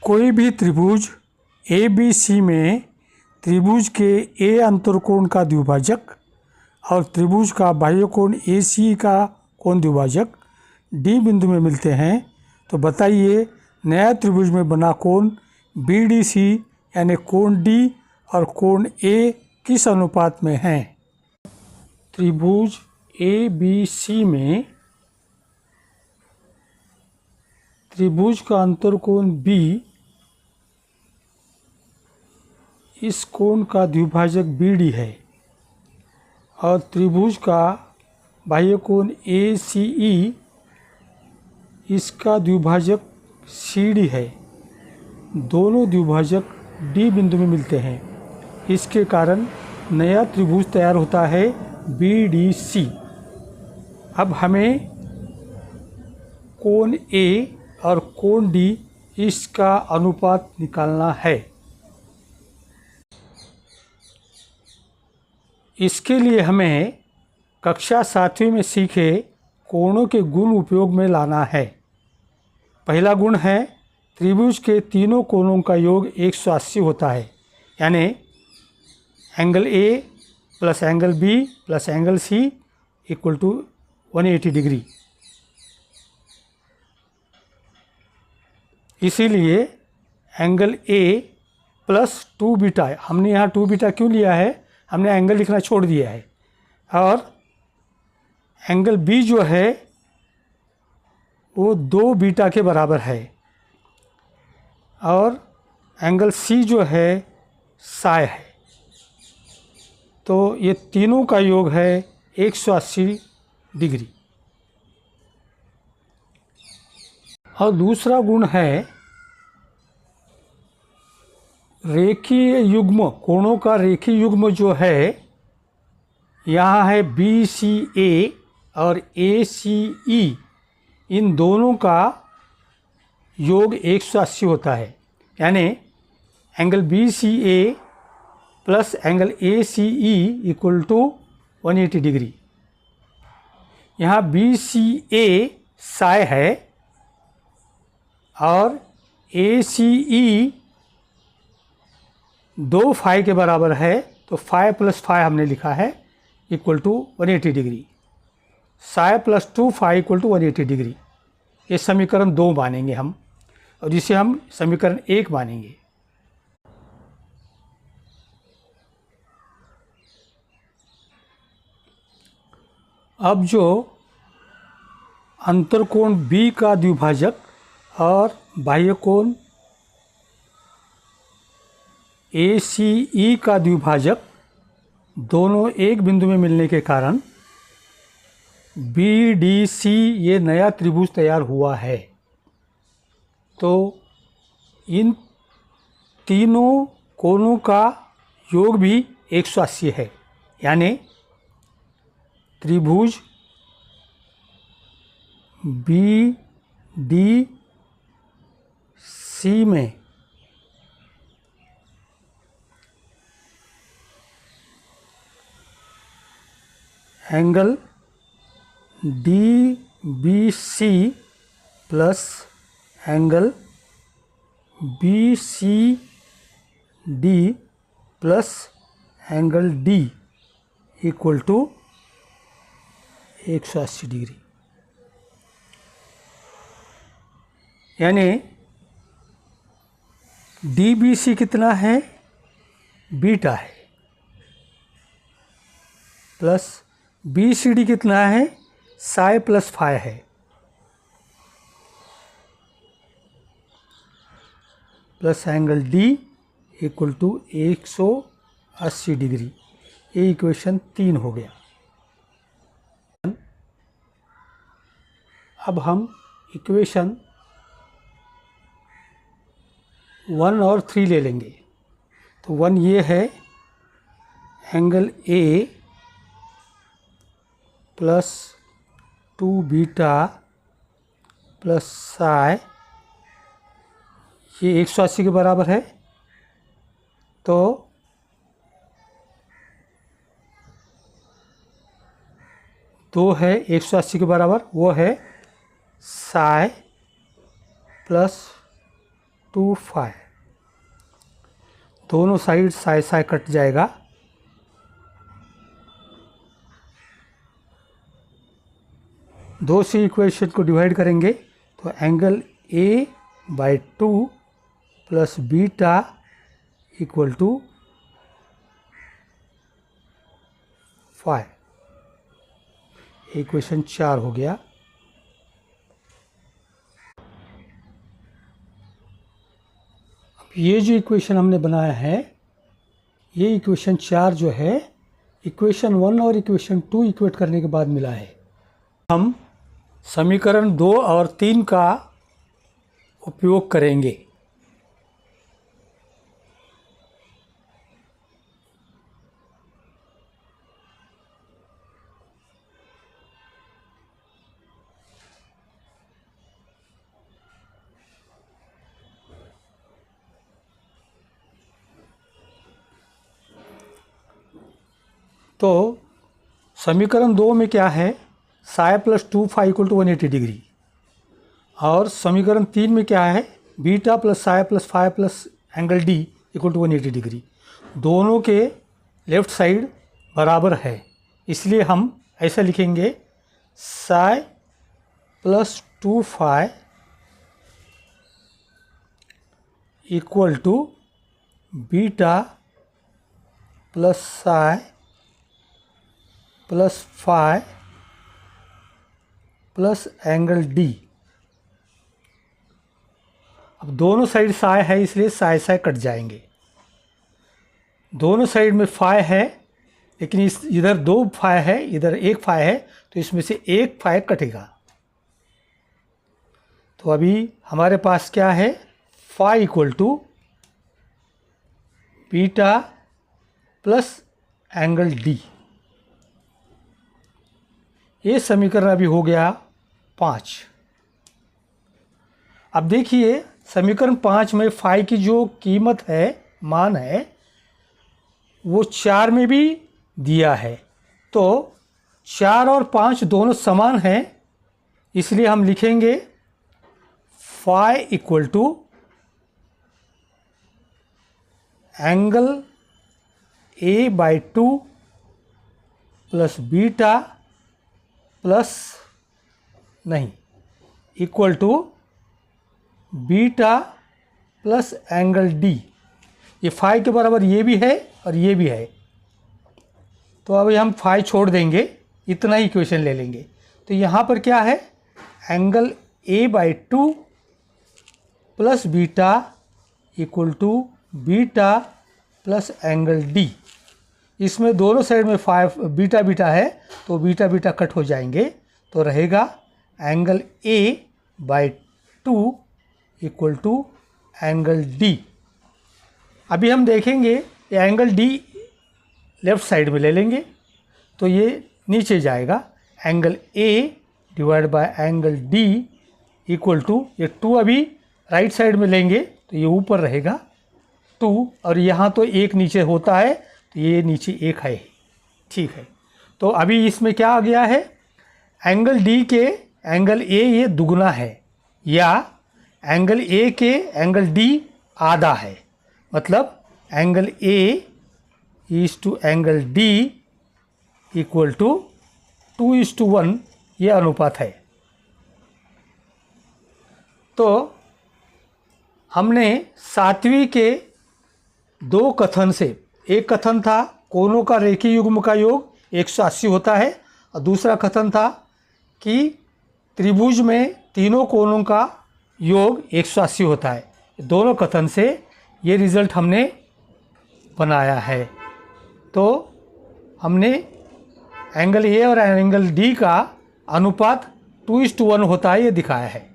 कोई भी त्रिभुज ए बी सी में त्रिभुज के ए अंतरकोण का द्विभाजक और त्रिभुज का बाह्यकोण ए सी का कोण द्विभाजक डी बिंदु में मिलते हैं, तो बताइए नया त्रिभुज में बना कोण बी डी सी यानी कोण डी और कोण ए किस अनुपात में हैं। त्रिभुज ए बी सी में त्रिभुज का अंतरकोण बी इस कोण का द्विभाजक बी डी है और त्रिभुज का बाह्यकोण ए सी ई इसका द्विभाजक सी डी है। दोनों द्विभाजक डी बिंदु में मिलते हैं, इसके कारण नया त्रिभुज तैयार होता है बी डी सी। अब हमें कोण ए और कोण डी इसका अनुपात निकालना है। इसके लिए हमें कक्षा 7वीं में सीखे कोणों के गुण उपयोग में लाना है। पहला गुण है त्रिभुज के तीनों कोणों का योग 180 होता है, यानी angle A plus angle B plus angle C equal to 180 degree. इसीलिए एंगल ए प्लस 2 बीटा, हमने यहाँ 2 बीटा क्यों लिया है, हमने एंगल लिखना छोड़ दिया है। और एंगल बी जो है वो 2 बीटा के बराबर है और एंगल सी जो है साय है, तो ये तीनों का योग है 180 डिग्री। और दूसरा गुण है रेखीय युग्म, कोणों का रेखीय युग्म जो है, यहाँ है बी सी ए और ए सी ई, इन दोनों का योग 180 होता है, यानी angle B C A plus angle A C E equal to 180 degree. यहाँ बी सी ए साय है और ए सी ई 2 फाई के बराबर है, तो फाई प्लस फाई हमने लिखा है equal to 180 degree. Psi plus 2 phi equal to 180 degree. ये समीकरण 2 मानेंगे हम और जिसे हम समीकरण 1 मानेंगे। अब जो अंतरकोण बी का द्विभाजक और बाह्यकोण ए सी ई का द्विभाजक दोनों एक बिंदु में मिलने के कारण बी डी सी ये नया त्रिभुज तैयार हुआ है। तो इन तीनों कोणों का योग भी 180 है, यानी त्रिभुज बी डी सी में angle D B C plus angle B C D plus angle D equal to 180 degree. यानी डी बी सी कितना है, बीटा है, प्लस बी सी डी कितना है, साय प्लस फाय है, plus angle D equal to 180 degree. ये equation 3 हो गया। अब हम इक्वेशन 1 और 3 ले लेंगे। तो 1 ये है angle A plus 2 beta plus Sai, ये 180 के बराबर है। तो दो है 180 के बराबर, वो है साय प्लस 2 φ। दोनों साइड साय साय कट जाएगा। दो से इक्वेशन को डिवाइड करेंगे तो angle A/2 plus beta equal to φ। Equation 4 हो गया। अब ये जो इक्वेशन हमने बनाया है, ये इक्वेशन 4 जो है इक्वेशन 1 और इक्वेशन 2 इक्वेट करने के बाद मिला है। हम समीकरण 2 और 3 का उपयोग करेंगे। तो समीकरण 2 में क्या है, psi plus 2 φ equal to 180 degree. और समीकरण 3 में क्या है, beta plus psi plus φ plus angle D equal to 180 degree. दोनों के लेफ्ट साइड बराबर है, इसलिए हम ऐसा लिखेंगे psi plus 2 φ equal to beta plus psi plus φ plus angle D। अब दोनों साइड साय है, इसलिए साय साय कट जाएंगे। दोनों साइड में φ है, लेकिन इधर 2 φ है, इधर 1 φ है, तो इसमें से 1 φ कटेगा। तो अभी हमारे पास क्या है, φ equal to beta plus angle D। ये समीकरण अभी हो गया 5। अब देखिए समीकरण 5 में φ की जो कीमत है, मान है, वो 4 में भी दिया है। तो 4 और 5 दोनों समान हैं, इसलिए हम लिखेंगे φ equal to angle A/2 plus beta plus नहीं equal to beta plus angle D। ये φ के बराबर ये भी है और ये भी है, तो अभी हम φ छोड़ देंगे, इतना ही इक्वेशन ले लेंगे। तो यहाँ पर क्या है, angle A/2 plus beta equal to beta plus angle D। इसमें दोनों साइड में बीटा बीटा है, तो बीटा बीटा कट हो जाएंगे, तो रहेगा angle A/2 equal to angle D। अभी हम देखेंगे ये एंगल D लेफ़्ट साइड में ले लेंगे, तो ये नीचे जाएगा। Angle A divide by angle D equal to, ये 2 अभी राइट साइड में लेंगे तो ये ऊपर रहेगा 2, और यहाँ तो 1 नीचे होता है, तो ये नीचे 1 है। ठीक है, तो अभी इसमें क्या आ गया है, एंगल D के एंगल A ये दुगना है, या एंगल A के एंगल D आधा है। मतलब angle A is to angle D equal to 2:1, ये अनुपात है। तो हमने 7वीं के 2 कथन से, एक कथन था कोनों का रेखीय युग्म का योग 180 होता है, और दूसरा कथन था कि त्रिभुज में तीनों कोनों का योग 180 होता है। दोनों कथन से ये रिज़ल्ट हमने बनाया है। तो हमने एंगल A और एंगल D का अनुपात 2:1 होता है, ये दिखाया है।